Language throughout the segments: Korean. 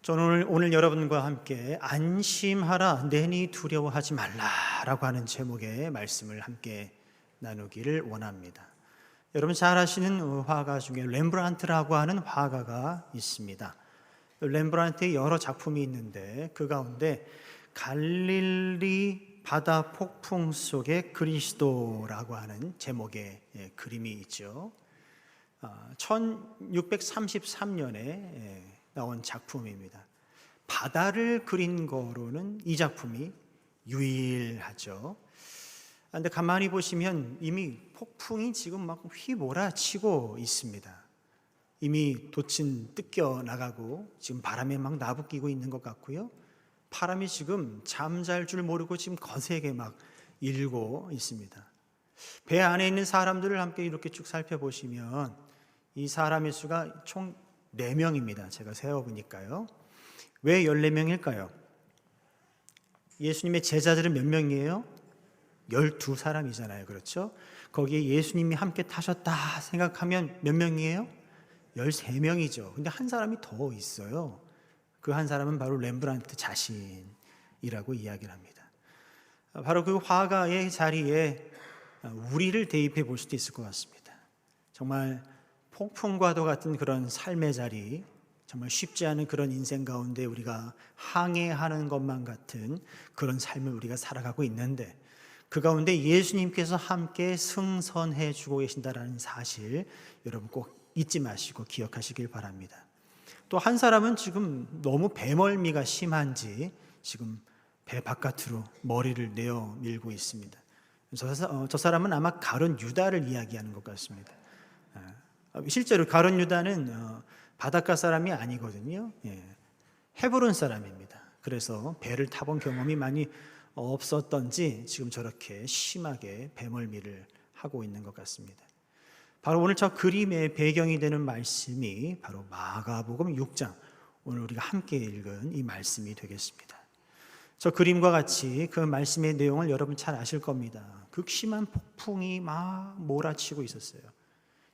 저는 오늘 여러분과 함께 안심하라 내니 두려워하지 말라라고 하는 제목의 말씀을 함께 나누기를 원합니다. 여러분 잘 아시는 화가 중에 렘브란트라고 하는 화가가 있습니다. 렘브란트의 여러 작품이 있는데 그 가운데 갈릴리 바다 폭풍 속의 그리스도라고 하는 제목의 그림이 있죠. 1633년에 나온 작품입니다. 바다를 그린 거로는 이 작품이 유일하죠. 그런데 가만히 보시면 이미 폭풍이 지금 막 휘몰아치고 있습니다. 이미 돛은 뜯겨 나가고 지금 바람에 막 나부끼고 있는 것 같고요. 바람이 지금 잠잘 줄 모르고 지금 거세게 막 일고 있습니다. 배 안에 있는 사람들을 함께 이렇게 쭉 살펴보시면 이 사람의 수가 총 4명입니다. 제가 세어보니까요. 왜 14명일까요? 예수님의 제자들은 몇 명이에요? 12사람이잖아요. 그렇죠? 거기에 예수님이 함께 타셨다 생각하면 몇 명이에요? 13명이죠. 근데 한 사람이 더 있어요. 그 한 사람은 바로 렘브란트 자신이라고 이야기를 합니다. 바로 그 화가의 자리에 우리를 대입해 볼 수도 있을 것 같습니다. 정말 폭풍과도 같은 그런 삶의 자리, 정말 쉽지 않은 그런 인생 가운데 우리가 항해하는 것만 같은 그런 삶을 우리가 살아가고 있는데 그 가운데 예수님께서 함께 승선해 주고 계신다는 사실 여러분 꼭 잊지 마시고 기억하시길 바랍니다. 또 한 사람은 지금 너무 배멀미가 심한지 지금 배 바깥으로 머리를 내어 밀고 있습니다. 저 사람은 아마 가룟 유다를 이야기하는 것 같습니다. 실제로 가룟 유다는 바닷가 사람이 아니거든요. 헤브론 사람입니다. 그래서 배를 타본 경험이 많이 없었던지 지금 저렇게 심하게 배멀미를 하고 있는 것 같습니다. 바로 오늘 저 그림의 배경이 되는 말씀이 바로 마가복음 6장, 오늘 우리가 함께 읽은 이 말씀이 되겠습니다. 저 그림과 같이 그 말씀의 내용을 여러분 잘 아실 겁니다. 극심한 폭풍이 막 몰아치고 있었어요.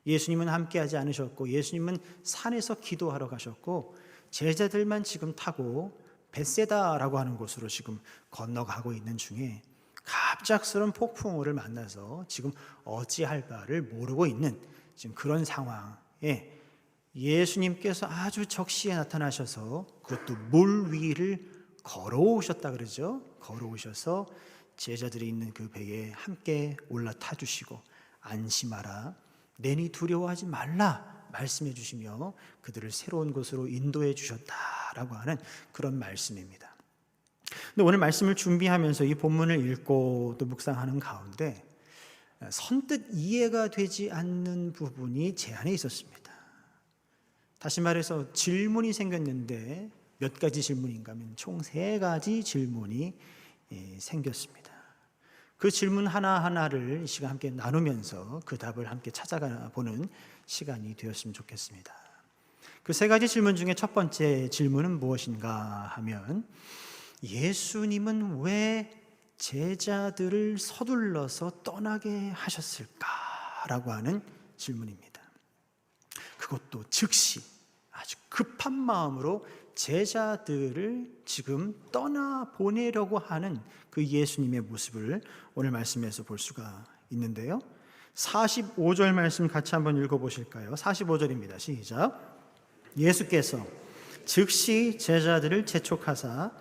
예수님은 함께하지 않으셨고 예수님은 산에서 기도하러 가셨고 제자들만 지금 타고 벳세다라고 하는 곳으로 지금 건너가고 있는 중에 갑작스러운 폭풍우를 만나서 지금 어찌할 바를 모르고 있는 지금 그런 상황에 예수님께서 아주 적시에 나타나셔서 그것도 물 위를 걸어오셨다 그러죠. 걸어오셔서 제자들이 있는 그 배에 함께 올라타 주시고 안심하라 내니 두려워하지 말라 말씀해 주시며 그들을 새로운 곳으로 인도해 주셨다라고 하는 그런 말씀입니다. 근데 오늘 말씀을 준비하면서 이 본문을 읽고 또 묵상하는 가운데 선뜻 이해가 되지 않는 부분이 제 안에 있었습니다. 다시 말해서 질문이 생겼는데 몇 가지 질문인가 하면 총 3가지 질문이 생겼습니다. 그 질문 하나하나를 이 시간 함께 나누면서 그 답을 함께 찾아가 보는 시간이 되었으면 좋겠습니다. 그 3가지 질문 중에 첫 번째 질문은 무엇인가 하면 예수님은 왜 제자들을 서둘러서 떠나게 하셨을까라고 하는 질문입니다. 그것도 즉시 아주 급한 마음으로 제자들을 지금 떠나보내려고 하는 그 예수님의 모습을 오늘 말씀에서 볼 수가 있는데요. 45절 말씀 같이 한번 읽어보실까요? 45절입니다. 시작. 예수께서 즉시 제자들을 재촉하사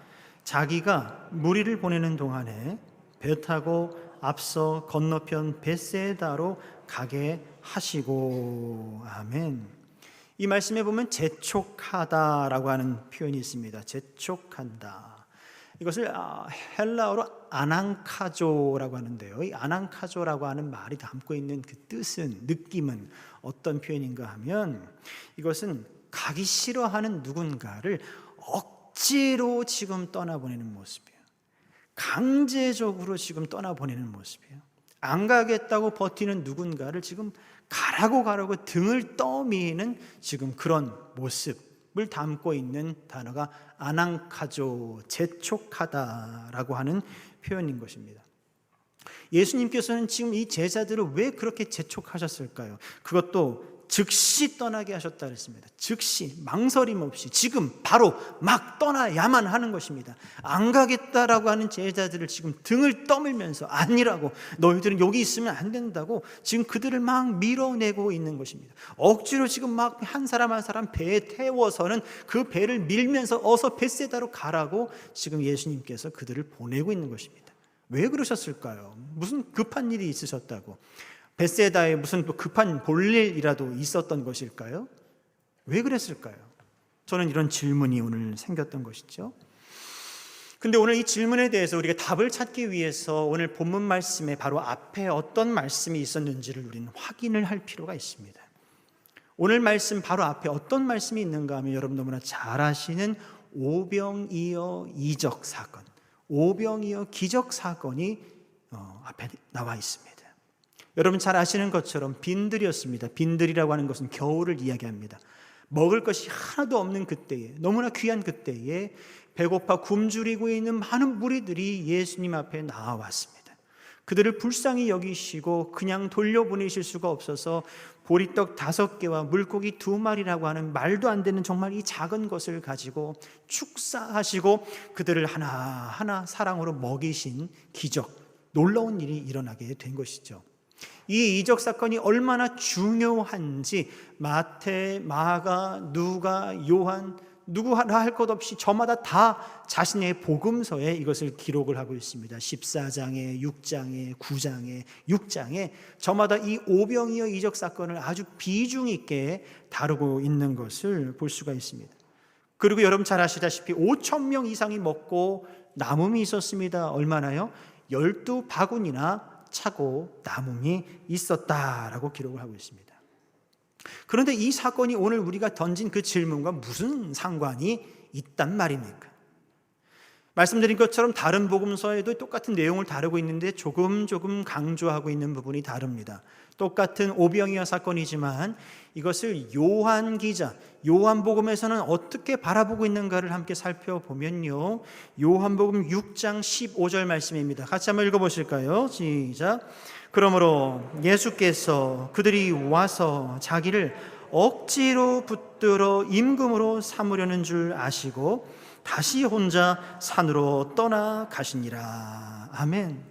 자기가 무리를 보내는 동안에 배 타고 앞서 건너편 벳세다로 가게 하시고 아멘. 이 말씀에 보면 재촉하다라고 하는 표현이 있습니다. 재촉한다. 이것을 헬라어로 아낭카조라고 하는데요. 이 아낭카조라고 하는 말이 담고 있는 그 뜻은, 느낌은 어떤 표현인가 하면 이것은 가기 싫어하는 누군가를 억지로 지금 떠나보내는 모습이에요. 강제적으로 지금 떠나보내는 모습이에요. 안 가겠다고 버티는 누군가를 지금 가라고 등을 떠미는 지금 그런 모습을 담고 있는 단어가 아낭카조, 재촉하다라고 하는 표현인 것입니다. 예수님께서는 지금 이 제자들을 왜 그렇게 재촉하셨을까요? 그것도 즉시 떠나게 하셨다 그랬습니다. 즉시 망설임 없이 지금 바로 막 떠나야만 하는 것입니다. 안 가겠다라고 하는 제자들을 지금 등을 떠밀면서 아니라고, 너희들은 여기 있으면 안 된다고 지금 그들을 막 밀어내고 있는 것입니다. 억지로 지금 막 한 사람 한 사람 배에 태워서는 그 배를 밀면서 어서 벳세다로 가라고 지금 예수님께서 그들을 보내고 있는 것입니다. 왜 그러셨을까요? 무슨 급한 일이 있으셨다고? 벳세다에 무슨 또 급한 볼일이라도 있었던 것일까요? 왜 그랬을까요? 저는 이런 질문이 오늘 생겼던 것이죠. 근데 오늘 이 질문에 대해서 우리가 답을 찾기 위해서 오늘 본문 말씀에 바로 앞에 어떤 말씀이 있었는지를 우리는 확인을 할 필요가 있습니다. 오늘 말씀 바로 앞에 어떤 말씀이 있는가 하면 여러분 너무나 잘 아시는 오병이어 이적 사건, 오병이어 기적 사건이 앞에 나와 있습니다. 여러분 잘 아시는 것처럼 빈들이었습니다. 빈들이라고 하는 것은 겨울을 이야기합니다. 먹을 것이 하나도 없는 그때에, 너무나 귀한 그때에 배고파 굶주리고 있는 많은 무리들이 예수님 앞에 나와왔습니다. 그들을 불쌍히 여기시고 그냥 돌려보내실 수가 없어서 보리떡 5개와 물고기 2마리라고 하는 말도 안 되는 정말 이 작은 것을 가지고 축사하시고 그들을 하나하나 사랑으로 먹이신 기적, 놀라운 일이 일어나게 된 것이죠. 이 이적 사건이 얼마나 중요한지 마태, 마가, 누가, 요한, 누구 하나 할 것 없이 저마다 다 자신의 복음서에 이것을 기록을 하고 있습니다. 14장에, 6장에, 9장에, 6장에 저마다 이 오병이어 이적 사건을 아주 비중 있게 다루고 있는 것을 볼 수가 있습니다. 그리고 여러분 잘 아시다시피 5,000명 이상이 먹고 남음이 있었습니다. 얼마나요? 12바구니나 차고 남음이 있었다라고 기록을 하고 있습니다. 그런데 이 사건이 오늘 우리가 던진 그 질문과 무슨 상관이 있단 말입니까? 말씀드린 것처럼 다른 복음서에도 똑같은 내용을 다루고 있는데 조금 강조하고 있는 부분이 다릅니다. 똑같은 오병이어 사건이지만 이것을 요한 기자, 요한복음에서는 어떻게 바라보고 있는가를 함께 살펴보면요, 요한복음 6장 15절 말씀입니다. 같이 한번 읽어보실까요? 시작. 그러므로 예수께서 그들이 와서 자기를 억지로 붙들어 임금으로 삼으려는 줄 아시고 다시 혼자 산으로 떠나가시니라. 아멘.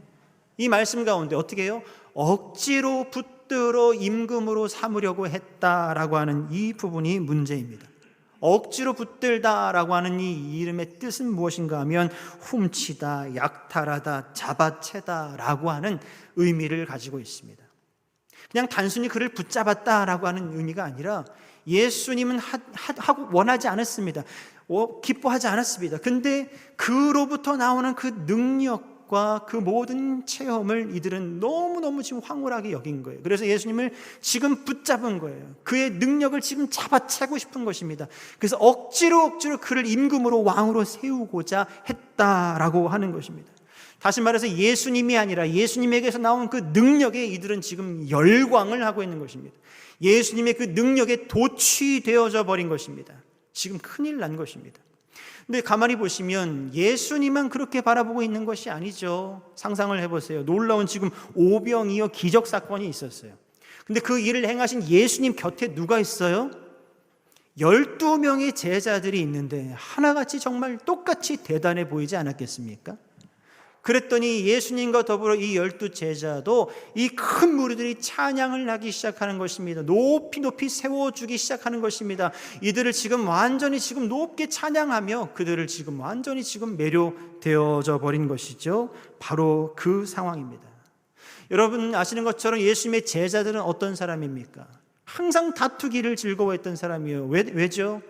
이 말씀 가운데 어떻게 해요? 억지로 붙들어 임금으로 삼으려고 했다라고 하는 이 부분이 문제입니다. 억지로 붙들다라고 하는 이 이름의 뜻은 무엇인가 하면 훔치다, 약탈하다, 잡아채다라고 하는 의미를 가지고 있습니다. 그냥 단순히 그를 붙잡았다라고 하는 의미가 아니라 예수님은 하고 원하지 않았습니다. 기뻐하지 않았습니다. 근데 그로부터 나오는 그 능력과 그 모든 체험을 이들은 너무너무 지금 황홀하게 여긴 거예요. 그래서 예수님을 지금 붙잡은 거예요. 그의 능력을 지금 잡아채고 싶은 것입니다. 그래서 억지로 그를 임금으로 왕으로 세우고자 했다라고 하는 것입니다. 다시 말해서 예수님이 아니라 예수님에게서 나온 그 능력에 이들은 지금 열광을 하고 있는 것입니다. 예수님의 그 능력에 도취되어져 버린 것입니다. 지금 큰일 난 것입니다. 근데 가만히 보시면 예수님만 그렇게 바라보고 있는 것이 아니죠. 상상을 해보세요. 놀라운 지금 오병이어 기적 사건이 있었어요. 근데 그 일을 행하신 예수님 곁에 누가 있어요? 12명의 제자들이 있는데 하나같이 정말 똑같이 대단해 보이지 않았겠습니까? 그랬더니 예수님과 더불어 이 12제자도 이 큰 무리들이 찬양을 하기 시작하는 것입니다. 높이 세워주기 시작하는 것입니다. 이들을 지금 완전히 지금 높게 찬양하며 그들을 지금 완전히 지금 매료되어져 버린 것이죠. 바로 그 상황입니다. 여러분 아시는 것처럼 예수님의 제자들은 어떤 사람입니까? 항상 다투기를 즐거워했던 사람이에요. 왜죠?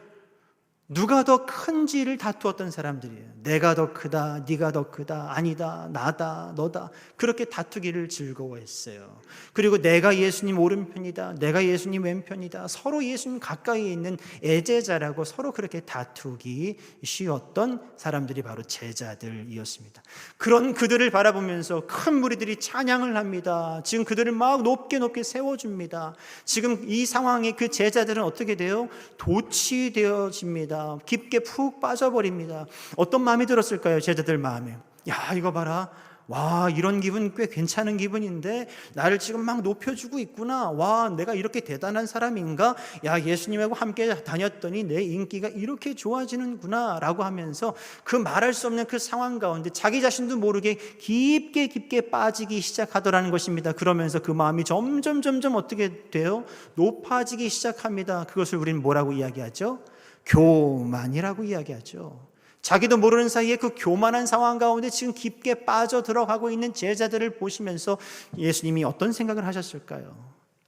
누가 더 큰지를 다투었던 사람들이에요. 내가 더 크다, 네가 더 크다, 아니다, 나다, 너다, 그렇게 다투기를 즐거워했어요. 그리고 내가 예수님 오른편이다, 내가 예수님 왼편이다, 서로 예수님 가까이에 있는 애제자라고 서로 그렇게 다투기 쉬웠던 사람들이 바로 제자들이었습니다. 그런 그들을 바라보면서 큰 무리들이 찬양을 합니다. 지금 그들을 막 높게 세워줍니다. 지금 이 상황에 그 제자들은 어떻게 돼요? 도취되어집니다. 깊게 푹 빠져버립니다. 어떤 마음이 들었을까요? 제자들 마음에. 야, 이거 봐라. 와, 이런 기분 꽤 괜찮은 기분인데 나를 지금 막 높여주고 있구나. 와, 내가 이렇게 대단한 사람인가? 야, 예수님하고 함께 다녔더니 내 인기가 이렇게 좋아지는구나 라고 하면서 그 말할 수 없는 그 상황 가운데 자기 자신도 모르게 깊게 빠지기 시작하더라는 것입니다. 그러면서 그 마음이 점점 어떻게 돼요? 높아지기 시작합니다. 그것을 우리는 뭐라고 이야기하죠? 교만이라고 이야기하죠. 자기도 모르는 사이에 그 교만한 상황 가운데 지금 깊게 빠져 들어가고 있는 제자들을 보시면서 예수님이 어떤 생각을 하셨을까요?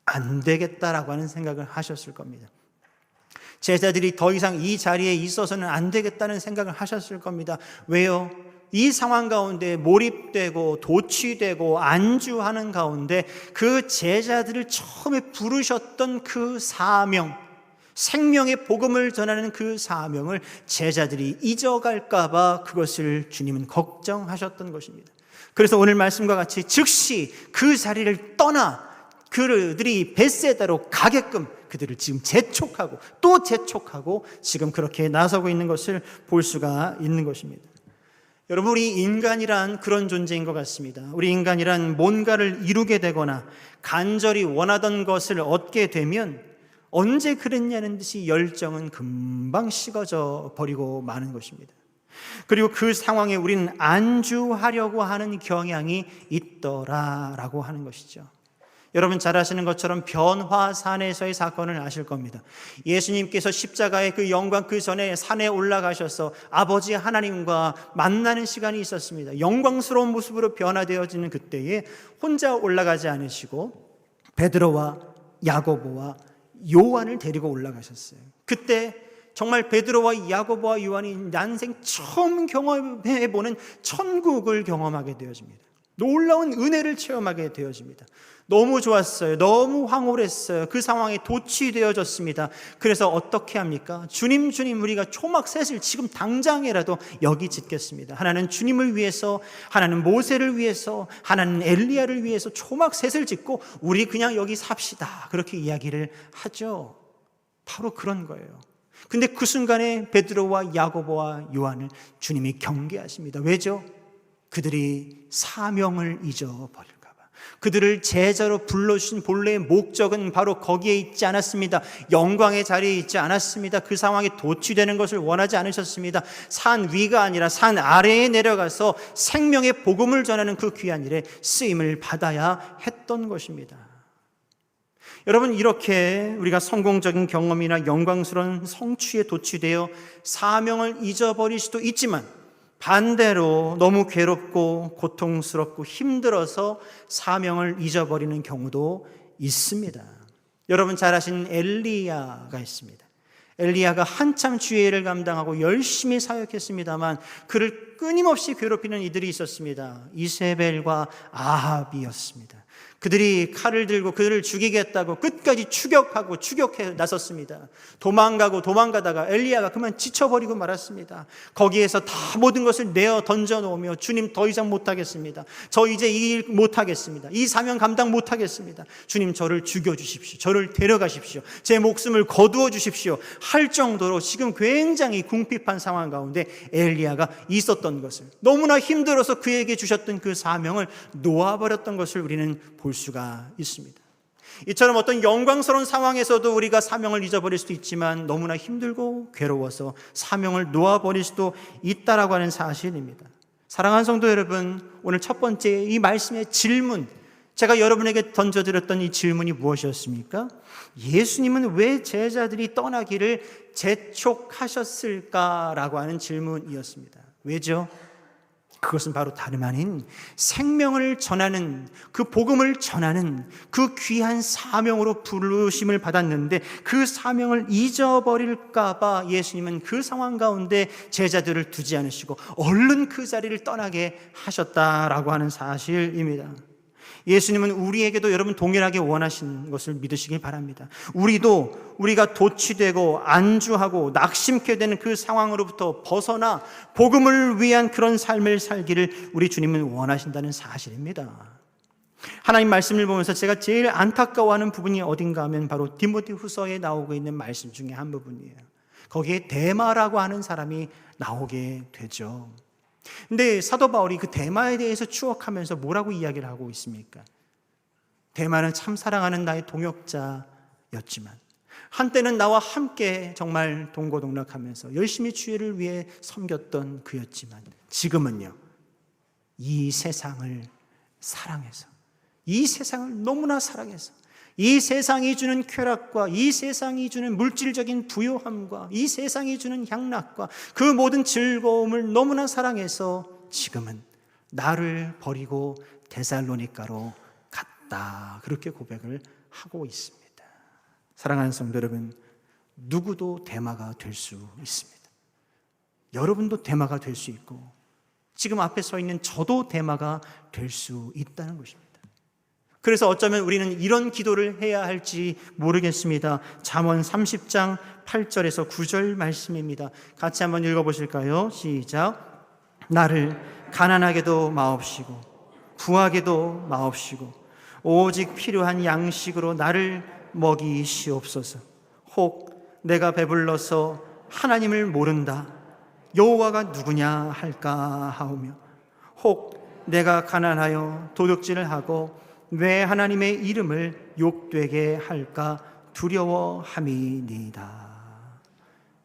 안 되겠다라고 하는 생각을 하셨을 겁니다. 제자들이 더 이상 이 자리에 있어서는 안 되겠다는 생각을 하셨을 겁니다. 왜요? 이 상황 가운데 몰입되고 도취되고 안주하는 가운데 그 제자들을 처음에 부르셨던 그 사명, 생명의 복음을 전하는 그 사명을 제자들이 잊어갈까 봐 그것을 주님은 걱정하셨던 것입니다. 그래서 오늘 말씀과 같이 즉시 그 자리를 떠나 그들이 벳세다로 가게끔 그들을 지금 재촉하고 또 재촉하고 지금 그렇게 나서고 있는 것을 볼 수가 있는 것입니다. 여러분, 우리 인간이란 그런 존재인 것 같습니다. 우리 인간이란 뭔가를 이루게 되거나 간절히 원하던 것을 얻게 되면 언제 그랬냐는 듯이 열정은 금방 식어져 버리고 마는 것입니다. 그리고 그 상황에 우리는 안주하려고 하는 경향이 있더라라고 하는 것이죠. 여러분 잘 아시는 것처럼 변화산에서의 사건을 아실 겁니다. 예수님께서 십자가의 그 영광 그 전에 산에 올라가셔서 아버지 하나님과 만나는 시간이 있었습니다. 영광스러운 모습으로 변화되어지는 그때에 혼자 올라가지 않으시고 베드로와 야고보와 요한을 데리고 올라가셨어요. 그때 정말 베드로와 야고보와 요한이 난생 처음 경험해보는 천국을 경험하게 되어집니다. 놀라운 은혜를 체험하게 되어집니다. 너무 좋았어요. 너무 황홀했어요. 그 상황에 도취되어졌습니다. 그래서 어떻게 합니까? 주님 우리가 초막 셋을 지금 당장이라도 여기 짓겠습니다. 하나는 주님을 위해서, 하나는 모세를 위해서, 하나는 엘리야를 위해서 초막 셋을 짓고 우리 그냥 여기 삽시다. 그렇게 이야기를 하죠. 바로 그런 거예요. 근데 그 순간에 베드로와 야고보와 요한을 주님이 경계하십니다. 왜죠? 그들이 사명을 잊어버릴까 봐. 그들을 제자로 불러주신 본래의 목적은 바로 거기에 있지 않았습니다. 영광의 자리에 있지 않았습니다. 그 상황에 도취되는 것을 원하지 않으셨습니다. 산 위가 아니라 산 아래에 내려가서 생명의 복음을 전하는 그 귀한 일에 쓰임을 받아야 했던 것입니다. 여러분, 이렇게 우리가 성공적인 경험이나 영광스러운 성취에 도취되어 사명을 잊어버릴 수도 있지만 반대로 너무 괴롭고 고통스럽고 힘들어서 사명을 잊어버리는 경우도 있습니다. 여러분 잘 아시는 엘리야가 있습니다. 엘리야가 한참 주의를 감당하고 열심히 사역했습니다만 그를 끊임없이 괴롭히는 이들이 있었습니다. 이세벨과 아합이었습니다. 그들이 칼을 들고 그들을 죽이겠다고 끝까지 추격해 나섰습니다. 도망가다가 엘리야가 그만 지쳐버리고 말았습니다. 거기에서 다 모든 것을 내어 던져놓으며 주님 더 이상 못하겠습니다. 저 이제 이 일 못하겠습니다. 이 사명 감당 못하겠습니다. 주님 저를 죽여주십시오. 저를 데려가십시오. 제 목숨을 거두어 주십시오. 할 정도로 지금 굉장히 궁핍한 상황 가운데 엘리야가 있었던 것을, 너무나 힘들어서 그에게 주셨던 그 사명을 놓아버렸던 것을 우리는 볼 수가 있습니다. 이처럼 어떤 영광스러운 상황에서도 우리가 사명을 잊어버릴 수도 있지만 너무나 힘들고 괴로워서 사명을 놓아버릴 수도 있다라고 하는 사실입니다. 사랑하는 성도 여러분, 오늘 첫 번째 이 말씀의 질문, 제가 여러분에게 던져드렸던 이 질문이 무엇이었습니까? 예수님은 왜 제자들이 떠나기를 재촉하셨을까라고 하는 질문이었습니다. 왜죠? 그것은 바로 다름 아닌 생명을 전하는, 그 복음을 전하는 그 귀한 사명으로 부르심을 받았는데 그 사명을 잊어버릴까 봐 예수님은 그 상황 가운데 제자들을 두지 않으시고 얼른 그 자리를 떠나게 하셨다라고 하는 사실입니다. 예수님은 우리에게도 여러분 동일하게 원하시는 것을 믿으시길 바랍니다. 우리가 도취되고 안주하고 낙심케 되는 그 상황으로부터 벗어나 복음을 위한 그런 삶을 살기를 우리 주님은 원하신다는 사실입니다. 하나님 말씀을 보면서 제가 제일 안타까워하는 부분이 어딘가 하면 바로 디모데후서에 나오고 있는 말씀 중에 한 부분이에요. 거기에 데마라고 하는 사람이 나오게 되죠. 근데 사도 바울이 그 데마에 대해서 추억하면서 뭐라고 이야기를 하고 있습니까? 데마는 참 사랑하는 나의 동역자였지만 한때는 나와 함께 정말 동고동락하면서 열심히 주의를 위해 섬겼던 그였지만 지금은요, 이 세상을 사랑해서, 이 세상을 너무나 사랑해서, 이 세상이 주는 쾌락과 이 세상이 주는 물질적인 부요함과 이 세상이 주는 향락과 그 모든 즐거움을 너무나 사랑해서 지금은 나를 버리고 데살로니가로 갔다, 그렇게 고백을 하고 있습니다. 사랑하는 성도 여러분, 누구도 데마가 될 수 있습니다. 여러분도 데마가 될 수 있고 지금 앞에 서 있는 저도 데마가 될 수 있다는 것입니다. 그래서 어쩌면 우리는 이런 기도를 해야 할지 모르겠습니다. 잠언 30장 8절에서 9절 말씀입니다. 같이 한번 읽어보실까요? 시작. 나를 가난하게도 마옵시고 부하게도 마옵시고 오직 필요한 양식으로 나를 먹이시옵소서. 혹 내가 배불러서 하나님을 모른다, 여호와가 누구냐 할까 하오며, 혹 내가 가난하여 도둑질을 하고 왜 하나님의 이름을 욕되게 할까 두려워함이니이다.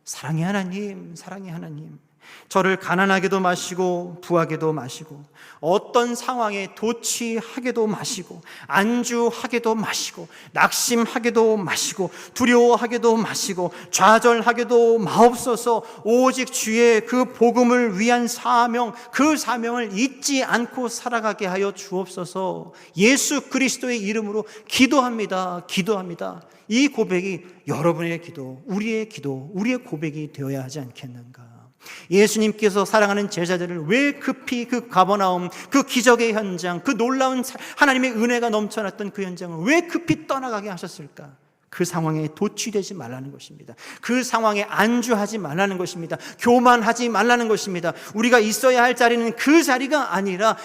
사랑의 하나님, 사랑의 하나님, 저를 가난하게도 마시고 부하게도 마시고 어떤 상황에 도취하게도 마시고 안주하게도 마시고 낙심하게도 마시고 두려워하게도 마시고 좌절하게도 마옵소서. 오직 주의 그 복음을 위한 사명, 그 사명을 잊지 않고 살아가게 하여 주옵소서. 예수 그리스도의 이름으로 기도합니다. 기도합니다. 이 고백이 여러분의 기도, 우리의 고백이 되어야 하지 않겠는가? 예수님께서 사랑하는 제자들을 왜 급히 그 가버나움, 그 기적의 현장, 그 놀라운 하나님의 은혜가 넘쳐났던 그 현장을 왜 급히 떠나가게 하셨을까? 그 상황에 도취되지 말라는 것입니다. 그 상황에 안주하지 말라는 것입니다. 교만하지 말라는 것입니다. 우리가 있어야 할 자리는 그 자리가 아니라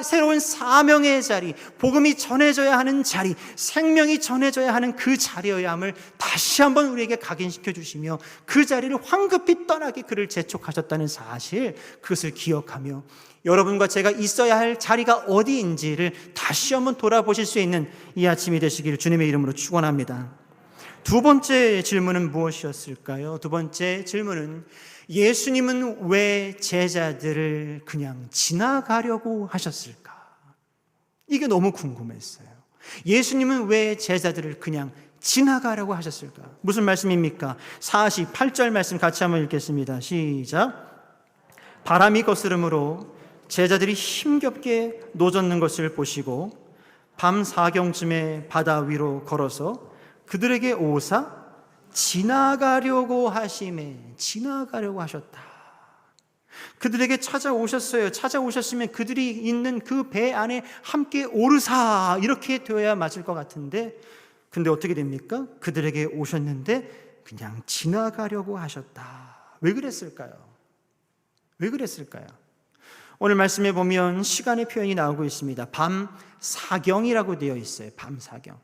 새로운 사명의 자리, 복음이 전해져야 하는 자리, 생명이 전해져야 하는 그 자리여야 함을 다시 한번 우리에게 각인시켜 주시며 그 자리를 황급히 떠나게 그를 재촉하셨다는 사실, 그것을 기억하며 여러분과 제가 있어야 할 자리가 어디인지를 다시 한번 돌아보실 수 있는 이 아침이 되시기를 주님의 이름으로 축원합니다. 두 번째 질문은 무엇이었을까요? 두 번째 질문은 예수님은 왜 제자들을 그냥 지나가려고 하셨을까? 이게 너무 궁금했어요. 예수님은 왜 제자들을 그냥 지나가려고 하셨을까? 무슨 말씀입니까? 48절 말씀 같이 한번 읽겠습니다. 시작. 바람이 거스름으로 제자들이 힘겹게 노젓는 것을 보시고 밤 사경쯤에 바다 위로 걸어서 그들에게 오사 지나가려고 하심에, 지나가려고 하셨다. 그들에게 찾아오셨어요. 찾아오셨으면 그들이 있는 그 배 안에 함께 오르사, 이렇게 되어야 맞을 것 같은데, 근데 어떻게 됩니까? 그들에게 오셨는데 그냥 지나가려고 하셨다. 왜 그랬을까요? 왜 그랬을까요? 오늘 말씀에 보면 시간의 표현이 나오고 있습니다. 밤 사경이라고 되어 있어요. 밤 사경.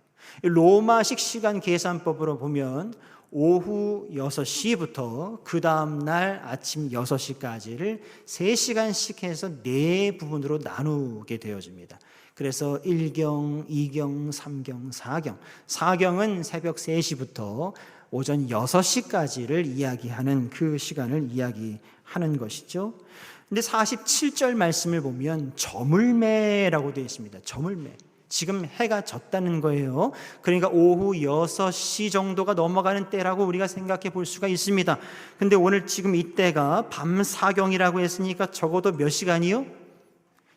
로마식 시간 계산법으로 보면 오후 6시부터 그 다음날 아침 6시까지를 3시간씩 해서 4부분으로 나누게 되어집니다. 그래서 1경, 2경, 3경, 4경. 4경은 새벽 3시부터 오전 6시까지를 이야기하는 그 시간을 이야기하는 것이죠. 근데 47절 말씀을 보면 저물매라고 되어 있습니다. 저물매. 지금 해가 졌다는 거예요. 그러니까 오후 6시 정도가 넘어가는 때라고 우리가 생각해 볼 수가 있습니다. 근데 오늘 지금 이때가 밤 사경이라고 했으니까 적어도 몇 시간이요?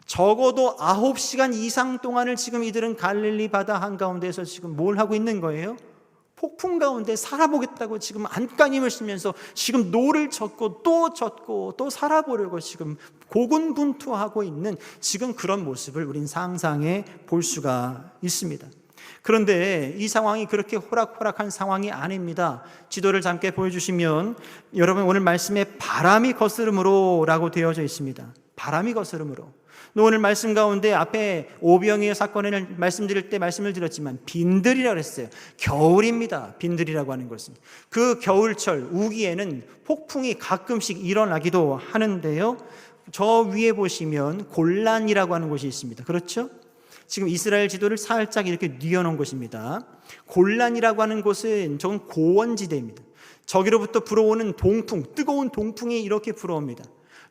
적어도 9시간 이상 동안을 지금 이들은 갈릴리 바다 한가운데에서 지금 뭘 하고 있는 거예요? 폭풍 가운데 살아보겠다고 지금 안간힘을 쓰면서 지금 노를 젓고 또 살아보려고 지금 고군분투하고 있는 지금 그런 모습을 우린 상상해 볼 수가 있습니다. 그런데 이 상황이 그렇게 호락호락한 상황이 아닙니다. 지도를 잠깐 보여주시면 여러분 오늘 말씀에 바람이 거스름으로 라고 되어져 있습니다. 바람이 거스름으로. 오늘 말씀 가운데 앞에 오병이어 사건을 말씀드릴 때 말씀을 드렸지만 빈들이라고 했어요. 겨울입니다. 빈들이라고 하는 것은. 그 겨울철 우기에는 폭풍이 가끔씩 일어나기도 하는데요. 저 위에 보시면 골란이라고 하는 곳이 있습니다. 그렇죠? 지금 이스라엘 지도를 살짝 이렇게 뉘어놓은 곳입니다. 골란이라고 하는 곳은 저건 고원지대입니다. 저기로부터 불어오는 동풍, 뜨거운 동풍이 이렇게 불어옵니다.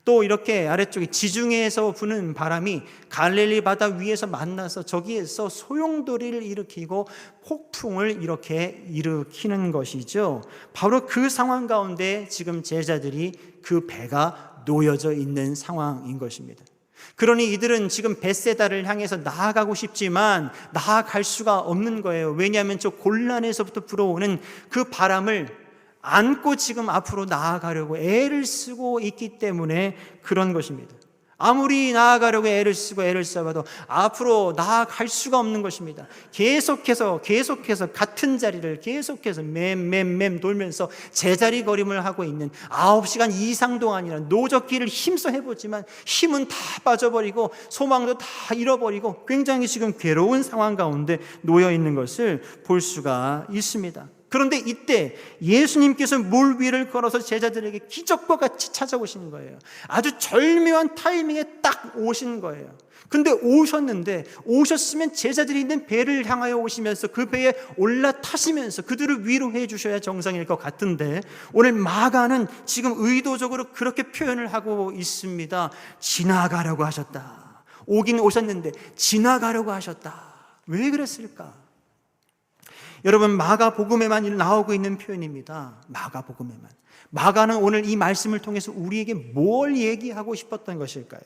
또 이렇게 아래쪽에 지중해에서 부는 바람이 갈릴리 바다 위에서 만나서 저기에서 소용돌이를 일으키고 폭풍을 이렇게 일으키는 것이죠. 바로 그 상황 가운데 지금 제자들이 그 배가 놓여져 있는 상황인 것입니다. 그러니 이들은 지금 벳세다를 향해서 나아가고 싶지만 나아갈 수가 없는 거예요. 왜냐하면 저 골란에서부터 불어오는 그 바람을 안고 지금 앞으로 나아가려고 애를 쓰고 있기 때문에 그런 것입니다. 아무리 나아가려고 애를 쓰고 애를 써봐도 앞으로 나아갈 수가 없는 것입니다. 계속해서 같은 자리를 계속해서 맴 돌면서 제자리 걸음을 하고 있는 9시간 이상 동안이나 노적기를 힘써 해보지만 힘은 다 빠져버리고 소망도 다 잃어버리고 굉장히 지금 괴로운 상황 가운데 놓여 있는 것을 볼 수가 있습니다. 그런데 이때 예수님께서 물 위를 걸어서 제자들에게 기적과 같이 찾아오시는 거예요. 아주 절묘한 타이밍에 딱 오신 거예요. 근데 오셨으면 제자들이 있는 배를 향하여 오시면서 그 배에 올라타시면서 그들을 위로해 주셔야 정상일 것 같은데 오늘 마가는 지금 의도적으로 그렇게 표현을 하고 있습니다. 지나가려고 하셨다. 오긴 오셨는데 지나가려고 하셨다. 왜 그랬을까? 여러분, 마가복음에만 나오고 있는 표현입니다. 마가복음에만. 마가는 오늘 이 말씀을 통해서 우리에게 뭘 얘기하고 싶었던 것일까요?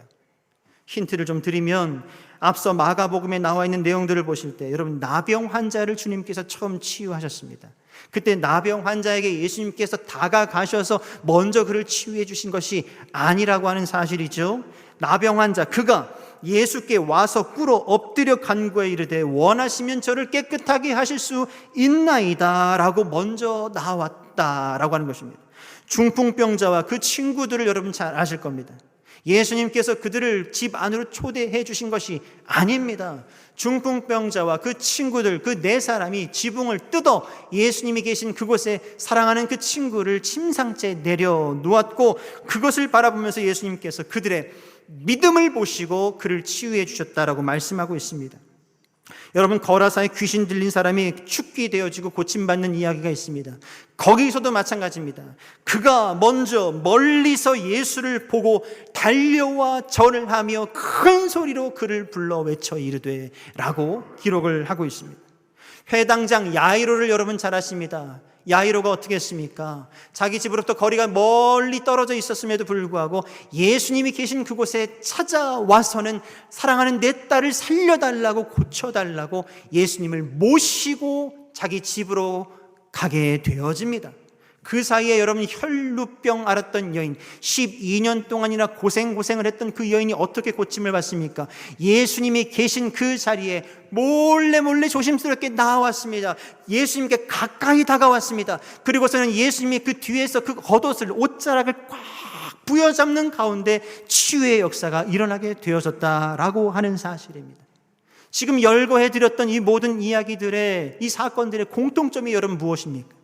힌트를 좀 드리면 앞서 마가복음에 나와 있는 내용들을 보실 때 여러분, 나병 환자를 주님께서 처음 치유하셨습니다. 그때 나병 환자에게 예수님께서 다가가셔서 먼저 그를 치유해 주신 것이 아니라고 하는 사실이죠. 나병 환자, 그가 예수께 와서 꿇어 엎드려 간구해 이르되 원하시면 저를 깨끗하게 하실 수 있나이다 라고 먼저 나왔다라고 하는 것입니다. 중풍병자와 그 친구들을 여러분 잘 아실 겁니다. 예수님께서 그들을 집 안으로 초대해 주신 것이 아닙니다. 중풍병자와 그 친구들, 그 네 사람이 지붕을 뜯어 예수님이 계신 그곳에 사랑하는 그 친구를 침상째에 내려놓았고 그것을 바라보면서 예수님께서 그들의 믿음을 보시고 그를 치유해 주셨다라고 말씀하고 있습니다. 여러분, 거라사에 귀신 들린 사람이 축기 되어지고 고침받는 이야기가 있습니다. 거기서도 마찬가지입니다. 그가 먼저 멀리서 예수를 보고 달려와 절을 하며 큰 소리로 그를 불러 외쳐 이르되 라고 기록을 하고 있습니다. 회당장 야이로를 여러분 잘 아십니다. 야이로가 어떻게 했습니까? 자기 집으로부터 거리가 멀리 떨어져 있었음에도 불구하고 예수님이 계신 그곳에 찾아와서는 사랑하는 내 딸을 살려달라고 고쳐달라고 예수님을 모시고 자기 집으로 가게 되어집니다. 그 사이에 여러분, 혈루병 앓았던 여인, 12년 동안이나 고생을 했던 그 여인이 어떻게 고침을 받습니까? 예수님이 계신 그 자리에 몰래 조심스럽게 나왔습니다. 예수님께 가까이 다가왔습니다. 그리고서는 예수님이 그 뒤에서 그 겉옷을, 옷자락을 꽉 부여잡는 가운데 치유의 역사가 일어나게 되어졌다라고 하는 사실입니다. 지금 열거해드렸던 이 모든 이야기들의, 이 사건들의 공통점이 여러분 무엇입니까?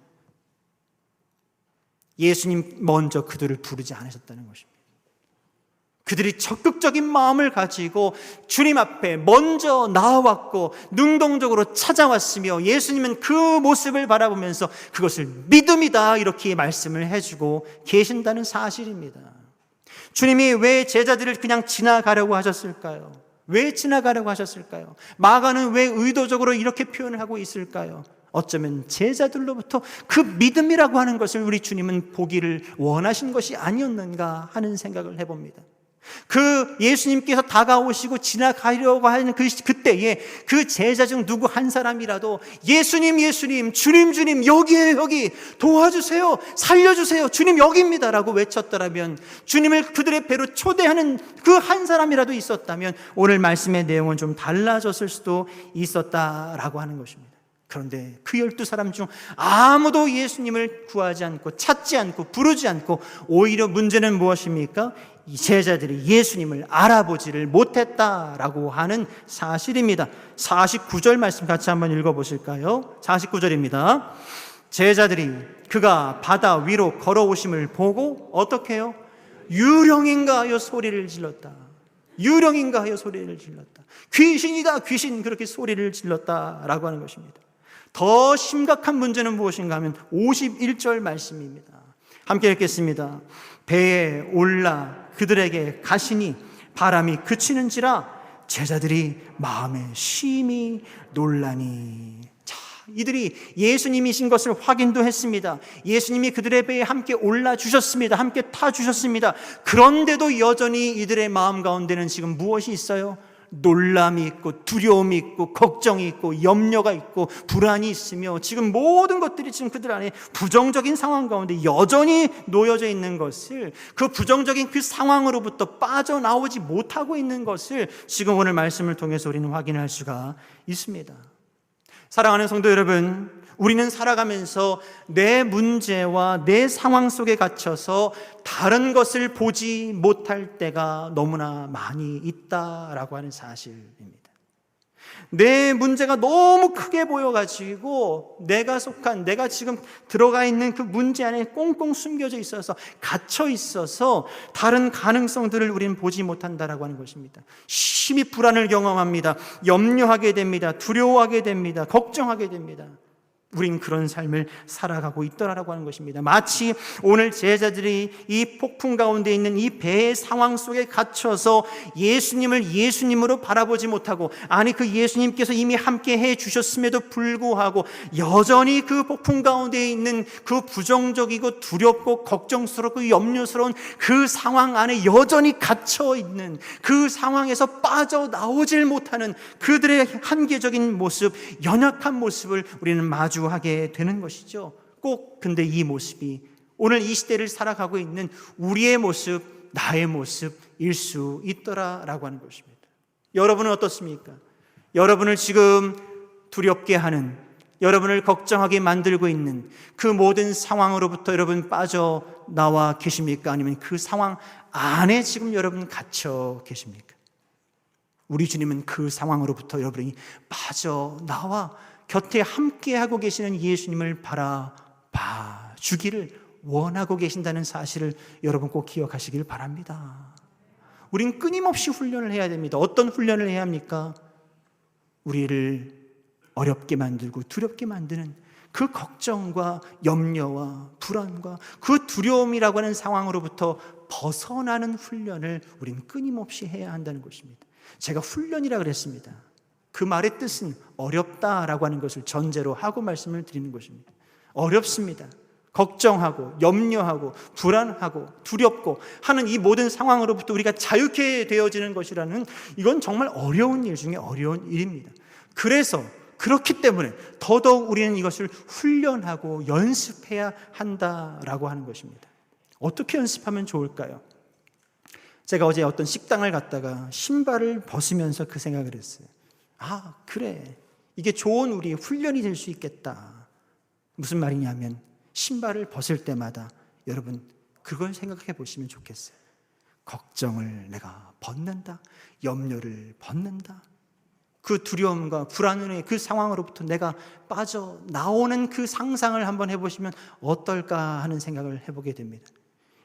예수님 먼저 그들을 부르지 않으셨다는 것입니다. 그들이 적극적인 마음을 가지고 주님 앞에 먼저 나와왔고 능동적으로 찾아왔으며 예수님은 그 모습을 바라보면서 그것을 믿음이다 이렇게 말씀을 해주고 계신다는 사실입니다. 주님이 왜 제자들을 그냥 지나가려고 하셨을까요? 왜 지나가려고 하셨을까요? 마가는 왜 의도적으로 이렇게 표현을 하고 있을까요? 어쩌면 제자들로부터 그 믿음이라고 하는 것을 우리 주님은 보기를 원하신 것이 아니었는가 하는 생각을 해봅니다. 그 예수님께서 다가오시고 지나가려고 하는 그때에 그 제자 중 누구 한 사람이라도 예수님, 주님, 여기에요, 여기 도와주세요, 살려주세요, 주님 여기입니다 라고 외쳤더라면, 주님을 그들의 배로 초대하는 그 한 사람이라도 있었다면 오늘 말씀의 내용은 좀 달라졌을 수도 있었다라고 하는 것입니다. 그런데 그 12사람 중 아무도 예수님을 구하지 않고 찾지 않고 부르지 않고 오히려 문제는 무엇입니까? 이 제자들이 예수님을 알아보지를 못했다라고 하는 사실입니다. 49절 말씀 같이 한번 읽어보실까요? 49절입니다. 제자들이 그가 바다 위로 걸어오심을 보고 어떻게 해요? 유령인가 하여 소리를 질렀다. 유령인가 하여 소리를 질렀다. 귀신이다, 귀신, 그렇게 소리를 질렀다라고 하는 것입니다. 더 심각한 문제는 무엇인가 하면 51절 말씀입니다. 함께 읽겠습니다. 배에 올라 그들에게 가시니 바람이 그치는지라 제자들이 마음에 심히 놀라니. 자, 이들이 예수님이신 것을 확인도 했습니다. 예수님이 그들의 배에 함께 올라주셨습니다. 함께 타주셨습니다. 그런데도 여전히 이들의 마음 가운데는 지금 무엇이 있어요? 놀람이 있고 두려움이 있고 걱정이 있고 염려가 있고 불안이 있으며 지금 모든 것들이 지금 그들 안에 부정적인 상황 가운데 여전히 놓여져 있는 것을, 그 부정적인 그 상황으로부터 빠져나오지 못하고 있는 것을 지금 오늘 말씀을 통해서 우리는 확인할 수가 있습니다. 사랑하는 성도 여러분, 우리는 살아가면서 내 문제와 내 상황 속에 갇혀서 다른 것을 보지 못할 때가 너무나 많이 있다라고 하는 사실입니다. 내 문제가 너무 크게 보여가지고 내가 지금 들어가 있는 그 문제 안에 꽁꽁 숨겨져 있어서 갇혀 있어서 다른 가능성들을 우리는 보지 못한다라고 하는 것입니다. 심히 불안을 경험합니다. 염려하게 됩니다. 두려워하게 됩니다. 걱정하게 됩니다. 우린 그런 삶을 살아가고 있더라라고 하는 것입니다. 마치 오늘 제자들이 이 폭풍 가운데 있는 이 배의 상황 속에 갇혀서 예수님을 예수님으로 바라보지 못하고, 아니 그 예수님께서 이미 함께 해 주셨음에도 불구하고 여전히 그 폭풍 가운데 있는 그 부정적이고 두렵고 걱정스럽고 염려스러운 그 상황 안에 여전히 갇혀 있는, 그 상황에서 빠져나오질 못하는 그들의 한계적인 모습, 연약한 모습을 우리는 마주하게 되는 것이죠. 꼭 근데 이 모습이 오늘 이 시대를 살아가고 있는 우리의 모습, 나의 모습일 수 있더라라고 하는 것입니다. 여러분은 어떻습니까? 여러분을 지금 두렵게 하는, 여러분을 걱정하게 만들고 있는 그 모든 상황으로부터 여러분 빠져나와 계십니까? 아니면 그 상황 안에 지금 여러분 갇혀 계십니까? 우리 주님은 그 상황으로부터 여러분이 빠져나와 곁에 함께하고 계시는 예수님을 바라봐 주기를 원하고 계신다는 사실을 여러분 꼭 기억하시길 바랍니다. 우린 끊임없이 훈련을 해야 됩니다. 어떤 훈련을 해야 합니까? 우리를 어렵게 만들고 두렵게 만드는 그 걱정과 염려와 불안과 그 두려움이라고 하는 상황으로부터 벗어나는 훈련을 우린 끊임없이 해야 한다는 것입니다. 제가 훈련이라 그랬습니다. 그 말의 뜻은 어렵다라고 하는 것을 전제로 하고 말씀을 드리는 것입니다. 어렵습니다. 걱정하고 염려하고 불안하고 두렵고 하는 이 모든 상황으로부터 우리가 자유케 되어지는 것이라는, 이건 정말 어려운 일 중에 어려운 일입니다. 그래서 그렇기 때문에 더더욱 우리는 이것을 훈련하고 연습해야 한다라고 하는 것입니다. 어떻게 연습하면 좋을까요? 제가 어제 어떤 식당을 갔다가 신발을 벗으면서 그 생각을 했어요. 아, 그래. 이게 좋은 우리의 훈련이 될 수 있겠다. 무슨 말이냐면 신발을 벗을 때마다 여러분 그걸 생각해 보시면 좋겠어요. 걱정을 내가 벗는다. 염려를 벗는다. 그 두려움과 불안의 그 상황으로부터 내가 빠져나오는 그 상상을 한번 해보시면 어떨까 하는 생각을 해보게 됩니다.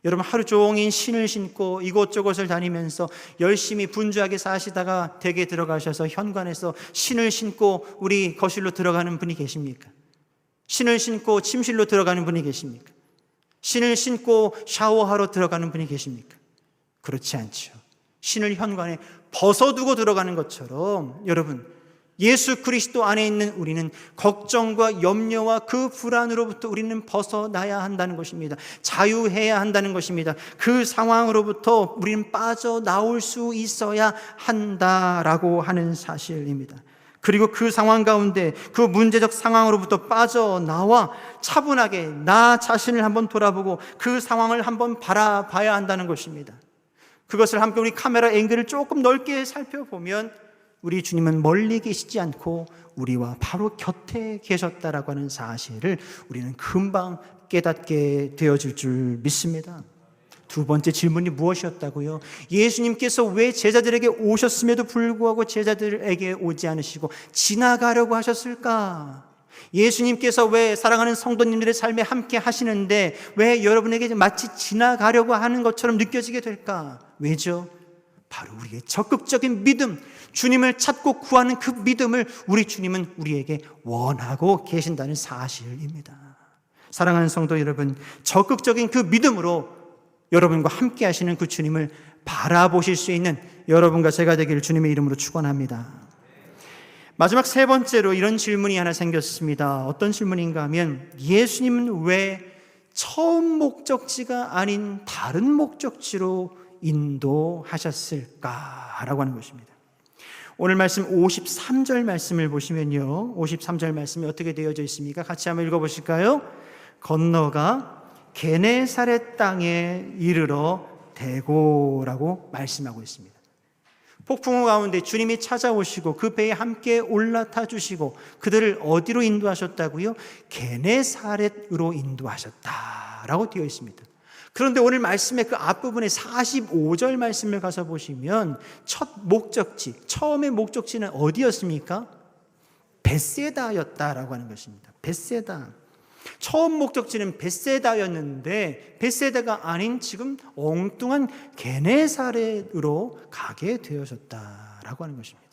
여러분 하루 종일 신을 신고 이곳저곳을 다니면서 열심히 분주하게 사시다가 댁에 들어가셔서 현관에서 신을 신고 우리 거실로 들어가는 분이 계십니까? 신을 신고 침실로 들어가는 분이 계십니까? 신을 신고 샤워하러 들어가는 분이 계십니까? 그렇지 않죠. 신을 현관에 벗어두고 들어가는 것처럼 여러분 예수 그리스도 안에 있는 우리는 걱정과 염려와 그 불안으로부터 우리는 벗어나야 한다는 것입니다. 자유해야 한다는 것입니다. 그 상황으로부터 우리는 빠져나올 수 있어야 한다라고 하는 사실입니다. 그리고 그 상황 가운데 그 문제적 상황으로부터 빠져나와 차분하게 나 자신을 한번 돌아보고 그 상황을 한번 바라봐야 한다는 것입니다. 그것을 함께 우리 카메라 앵글을 조금 넓게 살펴보면 우리 주님은 멀리 계시지 않고 우리와 바로 곁에 계셨다라고 하는 사실을 우리는 금방 깨닫게 되어질 줄 믿습니다. 두 번째 질문이 무엇이었다고요? 예수님께서 왜 제자들에게 오셨음에도 불구하고 제자들에게 오지 않으시고 지나가려고 하셨을까? 예수님께서 왜 사랑하는 성도님들의 삶에 함께 하시는데 왜 여러분에게 마치 지나가려고 하는 것처럼 느껴지게 될까? 왜죠? 바로 우리의 적극적인 믿음, 주님을 찾고 구하는 그 믿음을 우리 주님은 우리에게 원하고 계신다는 사실입니다. 사랑하는 성도 여러분, 적극적인 그 믿음으로 여러분과 함께 하시는 그 주님을 바라보실 수 있는 여러분과 제가 되기를 주님의 이름으로 축원합니다. 마지막 세 번째로 이런 질문이 하나 생겼습니다. 어떤 질문인가 하면 예수님은 왜 처음 목적지가 아닌 다른 목적지로 인도하셨을까라고 하는 것입니다. 오늘 말씀 53절 말씀을 보시면요, 53절 말씀이 어떻게 되어져 있습니까? 같이 한번 읽어보실까요? 건너가 게네사렛 땅에 이르러 대고라고 말씀하고 있습니다. 폭풍우 가운데 주님이 찾아오시고 그 배에 함께 올라타 주시고 그들을 어디로 인도하셨다고요? 게네사렛으로 인도하셨다라고 되어 있습니다. 그런데 오늘 말씀의 그 앞부분에 45절 말씀을 가서 보시면 첫 목적지, 처음의 목적지는 어디였습니까? 벳세다였다라고 하는 것입니다. 벳세다. 처음 목적지는 벳세다였는데 벳세다가 아닌 지금 엉뚱한 게네사렛으로 가게 되어졌다라고 하는 것입니다.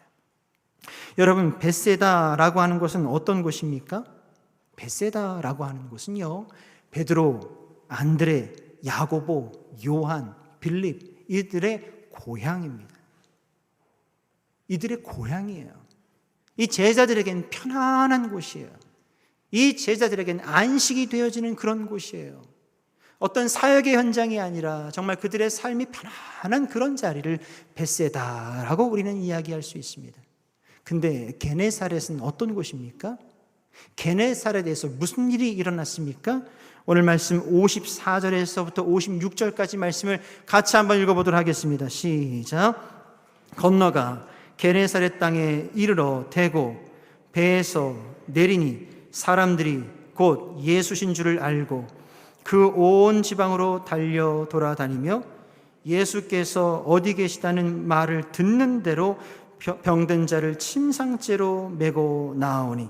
여러분, 벳세다라고 하는 곳은 어떤 곳입니까? 벳세다라고 하는 곳은요, 베드로, 안드레, 야고보, 요한, 빌립 이들의 고향입니다. 이들의 고향이에요. 이 제자들에겐 편안한 곳이에요. 이 제자들에겐 안식이 되어지는 그런 곳이에요. 어떤 사역의 현장이 아니라 정말 그들의 삶이 편안한 그런 자리를 벳세다라고 우리는 이야기할 수 있습니다. 근데 게네사렛은 어떤 곳입니까? 게네사렛에서 무슨 일이 일어났습니까? 오늘 말씀 54절에서부터 56절까지 말씀을 같이 한번 읽어보도록 하겠습니다. 시작. 건너가 게네사렛 땅에 이르러 대고 배에서 내리니 사람들이 곧 예수신 줄을 알고 그 온 지방으로 달려 돌아다니며 예수께서 어디 계시다는 말을 듣는 대로 병든 자를 침상째로 메고 나오니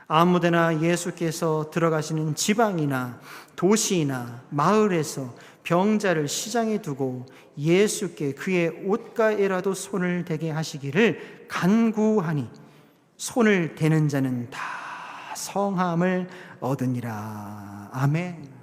아무데나 예수께서 들어가시는 지방이나 도시나 마을에서 병자를 시장에 두고 예수께 그의 옷가에라도 손을 대게 하시기를 간구하니 손을 대는 자는 다 성함을 얻으니라. 아멘.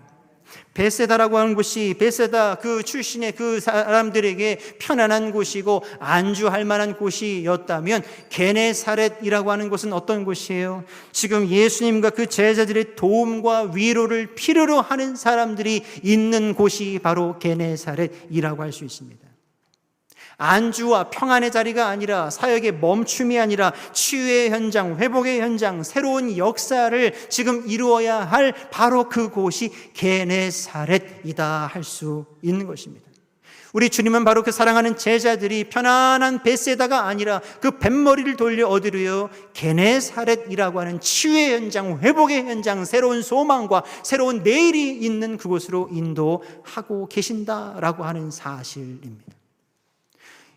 벳세다라고 하는 곳이 벳세다 그 출신의 그 사람들에게 편안한 곳이고 안주할 만한 곳이었다면 게네사렛이라고 하는 곳은 어떤 곳이에요? 지금 예수님과 그 제자들의 도움과 위로를 필요로 하는 사람들이 있는 곳이 바로 게네사렛이라고 할 수 있습니다. 안주와 평안의 자리가 아니라 사역의 멈춤이 아니라 치유의 현장, 회복의 현장, 새로운 역사를 지금 이루어야 할 바로 그곳이 게네사렛이다 할 수 있는 것입니다. 우리 주님은 바로 그 사랑하는 제자들이 편안한 벳세다가 아니라 그 뱃머리를 돌려 어디로요? 게네사렛이라고 하는 치유의 현장, 회복의 현장, 새로운 소망과 새로운 내일이 있는 그곳으로 인도하고 계신다라고 하는 사실입니다.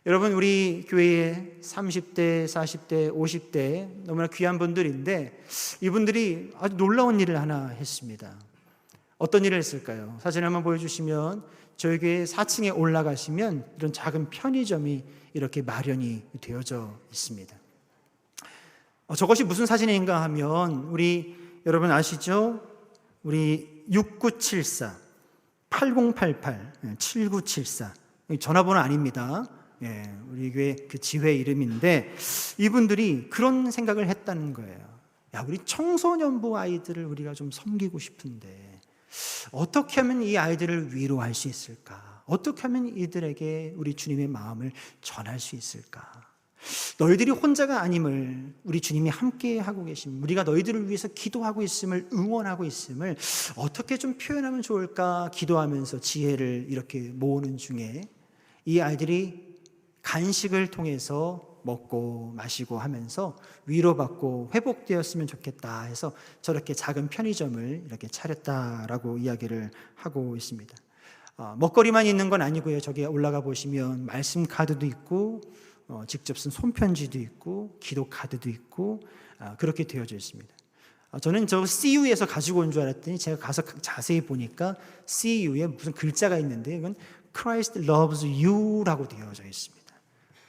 여러분, 우리 교회에 30대, 40대, 50대 너무나 귀한 분들인데 이분들이 아주 놀라운 일을 하나 했습니다. 어떤 일을 했을까요? 사진 한번 보여주시면 저희 교회 4층에 올라가시면 이런 작은 편의점이 이렇게 마련이 되어져 있습니다. 저것이 무슨 사진인가 하면 우리 여러분 아시죠? 우리 6974, 8088, 7974 전화번호 아닙니다. 예, 우리 교회 그 지회 이름인데 이분들이 그런 생각을 했다는 거예요. 야, 우리 청소년부 아이들을 우리가 좀 섬기고 싶은데 어떻게 하면 이 아이들을 위로할 수 있을까? 어떻게 하면 이들에게 우리 주님의 마음을 전할 수 있을까? 너희들이 혼자가 아님을 우리 주님이 함께 하고 계심, 우리가 너희들을 위해서 기도하고 있음을, 응원하고 있음을 어떻게 좀 표현하면 좋을까? 기도하면서 지혜를 이렇게 모으는 중에 이 아이들이 간식을 통해서 먹고 마시고 하면서 위로받고 회복되었으면 좋겠다 해서 저렇게 작은 편의점을 이렇게 차렸다라고 이야기를 하고 있습니다. 먹거리만 있는 건 아니고요. 저기 올라가 보시면 말씀 카드도 있고 직접 쓴 손편지도 있고 기도 카드도 있고 그렇게 되어져 있습니다. 저는 저 CU에서 가지고 온 줄 알았더니 제가 가서 자세히 보니까 CU에 무슨 글자가 있는데 이건 Christ loves you라고 되어져 있습니다.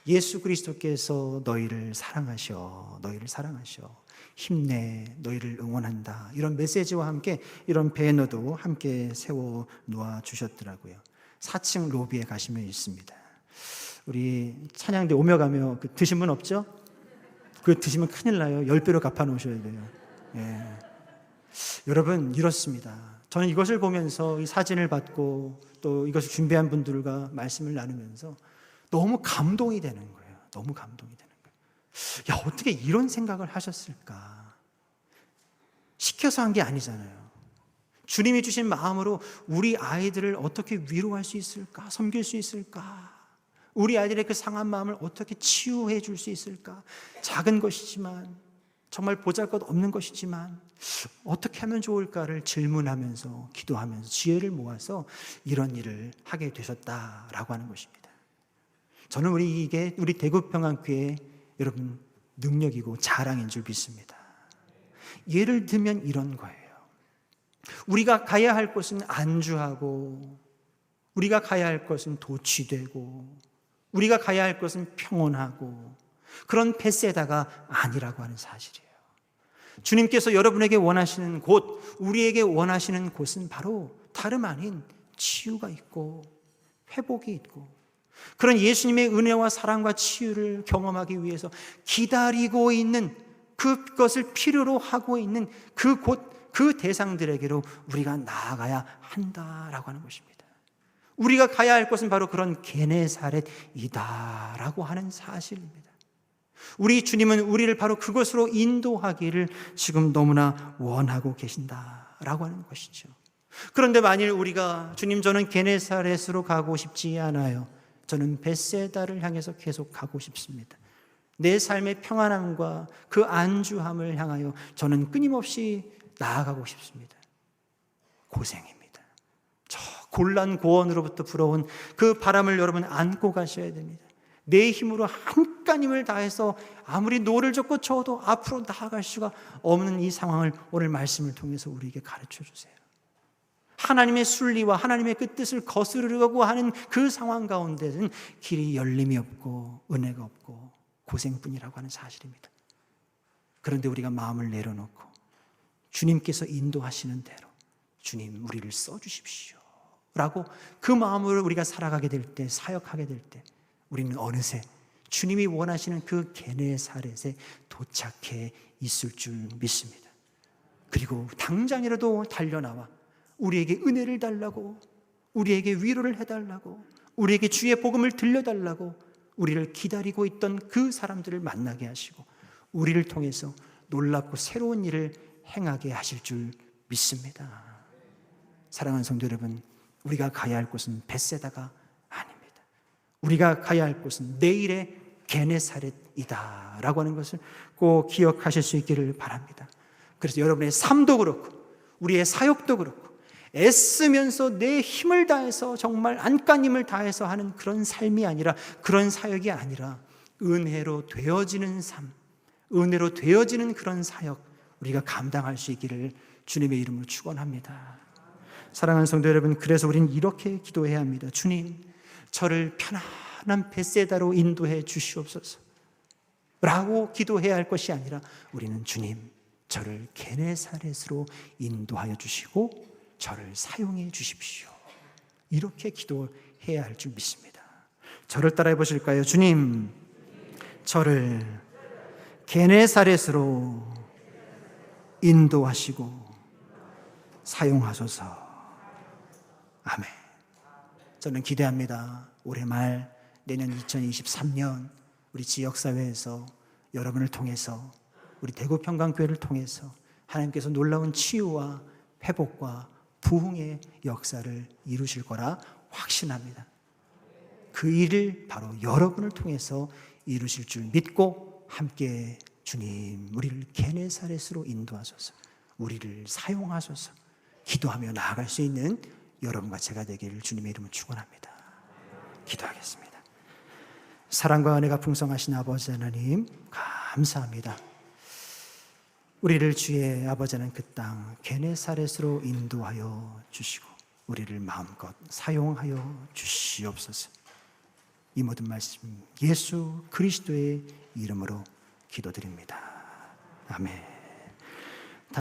예수 그리스도께서 너희를 사랑하셔, 너희를 사랑하셔, 힘내, 너희를 응원한다, 이런 메시지와 함께 이런 배너도 함께 세워 놓아 주셨더라고요. 4층 로비에 가시면 있습니다. 우리 찬양대 오며 가며 드신 분 없죠? 그 드시면 큰일 나요. 10배로 갚아 놓으셔야 돼요. 예. 여러분, 이렇습니다. 저는 이것을 보면서 이 사진을 받고 또 이것을 준비한 분들과 말씀을 나누면서 너무 감동이 되는 거예요. 너무 감동이 되는 거예요. 야, 어떻게 이런 생각을 하셨을까? 시켜서 한 게 아니잖아요. 주님이 주신 마음으로 우리 아이들을 어떻게 위로할 수 있을까? 섬길 수 있을까? 우리 아이들의 그 상한 마음을 어떻게 치유해 줄 수 있을까? 작은 것이지만, 정말 보잘것없는 것이지만 어떻게 하면 좋을까를 질문하면서 기도하면서 지혜를 모아서 이런 일을 하게 되셨다라고 하는 것입니다. 저는 이게 우리 대구평안교회 여러분 능력이고 자랑인 줄 믿습니다. 예를 들면 이런 거예요. 우리가 가야 할 곳은 안주하고, 우리가 가야 할 것은 도취되고, 우리가 가야 할 것은 평온하고, 그런 벳세다가 아니라고 하는 사실이에요. 주님께서 여러분에게 원하시는 곳, 우리에게 원하시는 곳은 바로 다름 아닌 치유가 있고 회복이 있고, 그런 예수님의 은혜와 사랑과 치유를 경험하기 위해서 기다리고 있는, 그것을 필요로 하고 있는 그 곳, 그 대상들에게로 우리가 나아가야 한다라고 하는 것입니다. 우리가 가야 할 곳은 바로 그런 게네사렛이다라고 하는 사실입니다. 우리 주님은 우리를 바로 그곳으로 인도하기를 지금 너무나 원하고 계신다라고 하는 것이죠. 그런데 만일 우리가 주님, 저는 게네사렛으로 가고 싶지 않아요, 저는 벳세다를 향해서 계속 가고 싶습니다, 내 삶의 평안함과 그 안주함을 향하여 저는 끊임없이 나아가고 싶습니다, 고생입니다. 저 곤란고원으로부터 불어온 그 바람을 여러분 안고 가셔야 됩니다. 내 힘으로 한가님을 다해서 아무리 노를 젓고 쳐도 앞으로 나아갈 수가 없는 이 상황을 오늘 말씀을 통해서 우리에게 가르쳐 주세요. 하나님의 순리와 하나님의 그 뜻을 거스르려고 하는 그 상황 가운데는 길이 열림이 없고 은혜가 없고 고생뿐이라고 하는 사실입니다. 그런데 우리가 마음을 내려놓고 주님께서 인도하시는 대로 주님, 우리를 써주십시오 라고 그 마음으로 우리가 살아가게 될 때, 사역하게 될 때, 우리는 어느새 주님이 원하시는 그 게네사렛에 도착해 있을 줄 믿습니다. 그리고 당장이라도 달려나와 우리에게 은혜를 달라고, 우리에게 위로를 해달라고, 우리에게 주의 복음을 들려달라고 우리를 기다리고 있던 그 사람들을 만나게 하시고 우리를 통해서 놀랍고 새로운 일을 행하게 하실 줄 믿습니다. 사랑하는 성도 여러분, 우리가 가야 할 곳은 벳세다가 아닙니다. 우리가 가야 할 곳은 내일의 게네사렛이다 라고 하는 것을 꼭 기억하실 수 있기를 바랍니다. 그래서 여러분의 삶도 그렇고 우리의 사역도 그렇고 애쓰면서 내 힘을 다해서 정말 안간힘을 다해서 하는 그런 삶이 아니라, 그런 사역이 아니라 은혜로 되어지는 삶, 은혜로 되어지는 그런 사역 우리가 감당할 수 있기를 주님의 이름으로 축원합니다. 사랑하는 성도 여러분, 그래서 우리는 이렇게 기도해야 합니다. 주님, 저를 편안한 벳세다로 인도해 주시옵소서 라고 기도해야 할 것이 아니라 우리는 주님, 저를 게네사렛으로 인도하여 주시고 저를 사용해 주십시오, 이렇게 기도해야 할 줄 믿습니다. 저를 따라해 보실까요? 주님, 저를 게네사렛으로 인도하시고 사용하소서. 아멘. 저는 기대합니다. 올해 말 내년 2023년 우리 지역사회에서 여러분을 통해서, 우리 대구평강교회를 통해서 하나님께서 놀라운 치유와 회복과 부흥의 역사를 이루실 거라 확신합니다. 그 일을 바로 여러분을 통해서 이루실 줄 믿고 함께 주님, 우리를 게네사렛으로 인도하소서, 우리를 사용하소서 기도하며 나아갈 수 있는 여러분과 제가 되기를 주님의 이름으로 축원합니다. 기도하겠습니다. 사랑과 은혜가 풍성하신 아버지 하나님, 감사합니다. 우리를 주의 아버지는 그 땅 게네사렛으로 인도하여 주시고 우리를 마음껏 사용하여 주시옵소서. 이 모든 말씀 예수 그리스도의 이름으로 기도드립니다. 아멘.